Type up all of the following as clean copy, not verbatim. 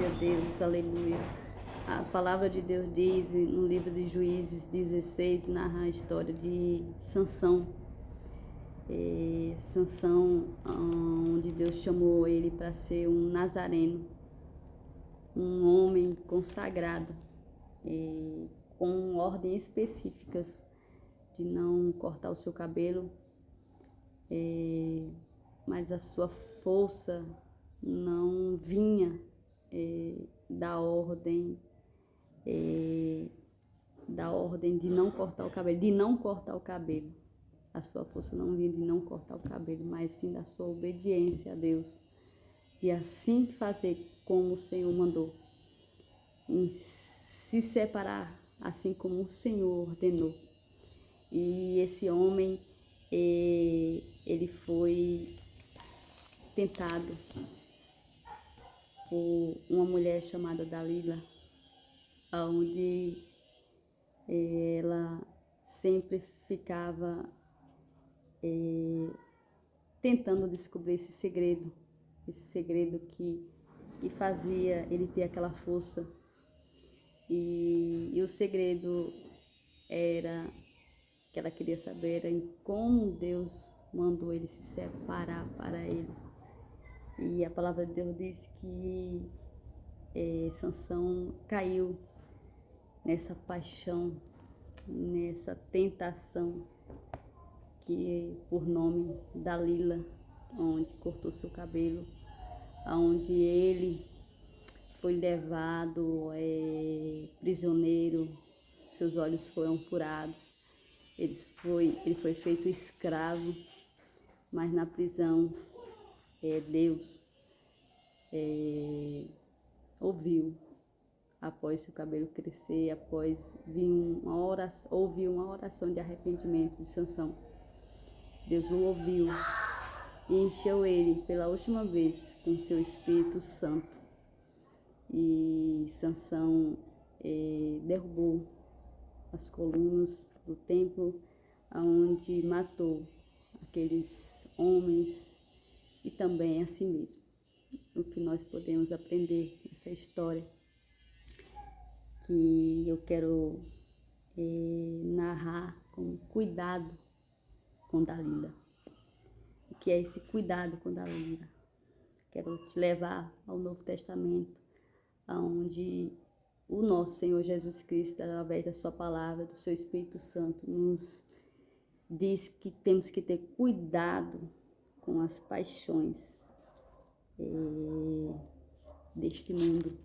Glória a Deus, aleluia. A palavra de Deus diz no livro de Juízes 16, narra a história de Sansão. Sansão, onde Deus chamou ele para ser um nazareno, um homem consagrado, com ordens específicas de não cortar o seu cabelo, mas a sua força não vinha da ordem de não cortar o cabelo, A sua força não vinha de não cortar o cabelo, mas sim da sua obediência a Deus. E assim fazer como o Senhor mandou. Em se separar, assim como o Senhor ordenou. E esse homem, ele foi tentado por uma mulher chamada Dalila, onde ela sempre ficava tentando descobrir esse segredo que fazia ele ter aquela força. E o segredo que ela queria saber era em como Deus mandou ele se separar para ele. E a palavra de Deus diz que Sansão caiu nessa paixão, nessa tentação, que por nome Dalila, onde cortou seu cabelo, onde ele foi levado prisioneiro, seus olhos foram furados, ele foi feito escravo, mas na prisão Deus ouviu, após seu cabelo crescer, após ouvir uma oração de arrependimento de Sansão. Deus o ouviu e encheu ele pela última vez com seu Espírito Santo. E Sansão derrubou as colunas do templo, onde matou aqueles homens e também a si mesmo. O que nós podemos aprender nessa história, que eu quero narrar com cuidado com Dalila. O que é esse cuidado com Dalila? Quero te levar ao Novo Testamento, onde o nosso Senhor Jesus Cristo, através da sua palavra, do seu Espírito Santo, nos diz que temos que ter cuidado com as paixões deste mundo.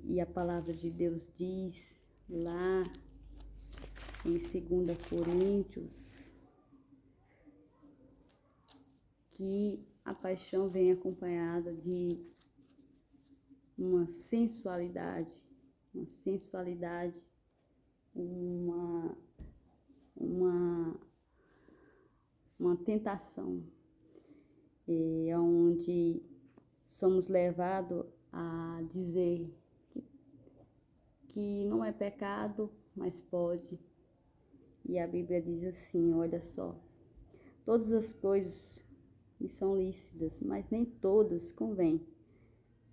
E a palavra de Deus diz lá em 2 Coríntios que a paixão vem acompanhada de uma sensualidade, uma tentação, onde somos levados a dizer que não é pecado, mas pode. E a Bíblia diz assim, olha só: todas as coisas me são lícitas, mas nem todas convêm.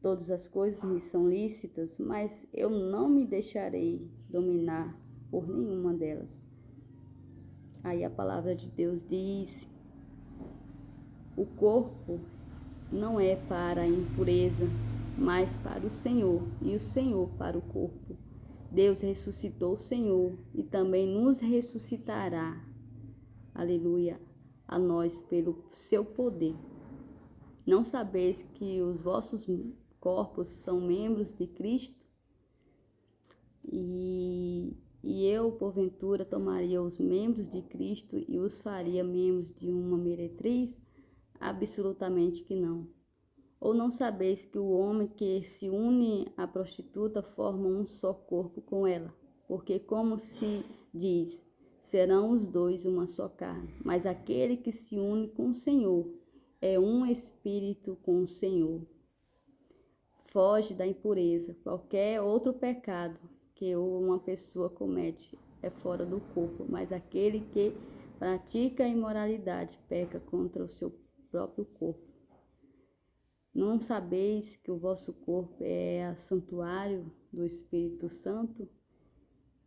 Todas as coisas me são lícitas, mas eu não me deixarei dominar por nenhuma delas. Aí a palavra de Deus diz: o corpo não é para a impureza, mas para o Senhor, e o Senhor para o corpo. Deus ressuscitou o Senhor e também nos ressuscitará, aleluia, a nós pelo seu poder. Não sabeis que os vossos corpos são membros de Cristo? E eu, porventura, tomaria os membros de Cristo e os faria membros de uma meretriz? Absolutamente que não. Ou não sabeis que o homem que se une à prostituta forma um só corpo com ela? Porque, como se diz, serão os dois uma só carne. Mas aquele que se une com o Senhor é um espírito com o Senhor. Foge da impureza. Qualquer outro pecado que uma pessoa comete é fora do corpo, mas aquele que pratica a imoralidade peca contra o seu próprio corpo. Não sabeis que o vosso corpo é o santuário do Espírito Santo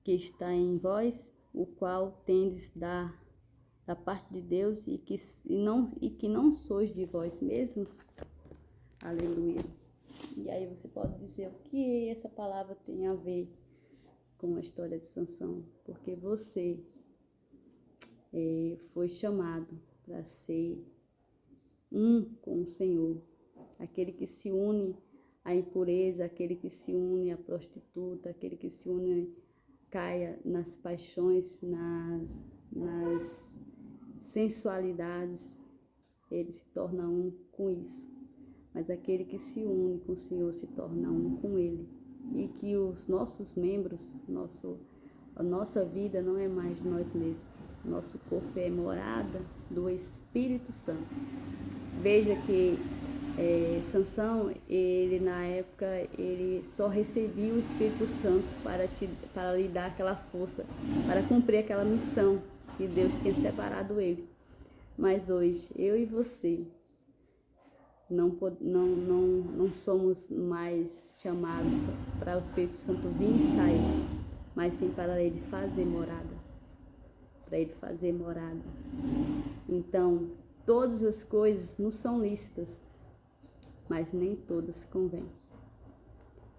que está em vós, o qual tendes da parte de Deus e que não sois de vós mesmos? Aleluia. E aí você pode dizer o que essa palavra tem a ver com a história de Sansão, porque você foi chamado para ser um com o Senhor, aquele que se une à impureza, aquele que se une à prostituta, aquele que se une, caia nas paixões, nas sensualidades, ele se torna um com isso. Mas aquele que se une com o Senhor se torna um com Ele. E que os nossos membros, a nossa vida não é mais de nós mesmos. Nosso corpo é morada do Espírito Santo. Veja que Sansão, ele na época, ele só recebia o Espírito Santo para lhe dar aquela força, para cumprir aquela missão que Deus tinha separado ele. Mas hoje, eu e você, não somos mais chamados para o Espírito Santo vir e sair, mas sim para ele fazer morada. Para ele fazer morada. Então, todas as coisas não são lícitas, mas nem todas convêm.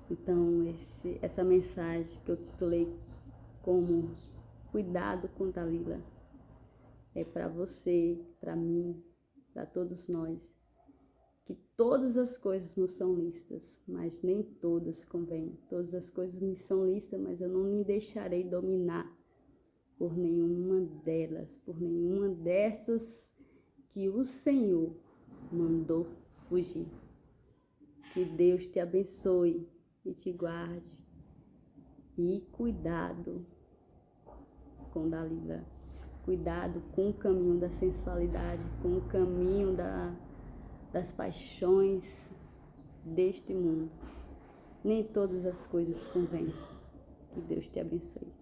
Então, essa mensagem que eu titulei como Cuidado com Dalila é para você, para mim, para todos nós. Que todas as coisas não são lícitas, mas nem todas convêm. Todas as coisas me são lícitas, mas eu não me deixarei dominar por nenhuma delas, por nenhuma dessas que o Senhor mandou fugir. Que Deus te abençoe e te guarde. E cuidado com Dalila. Cuidado com o caminho da sensualidade, com o caminho das paixões deste mundo. Nem todas as coisas convêm. Que Deus te abençoe.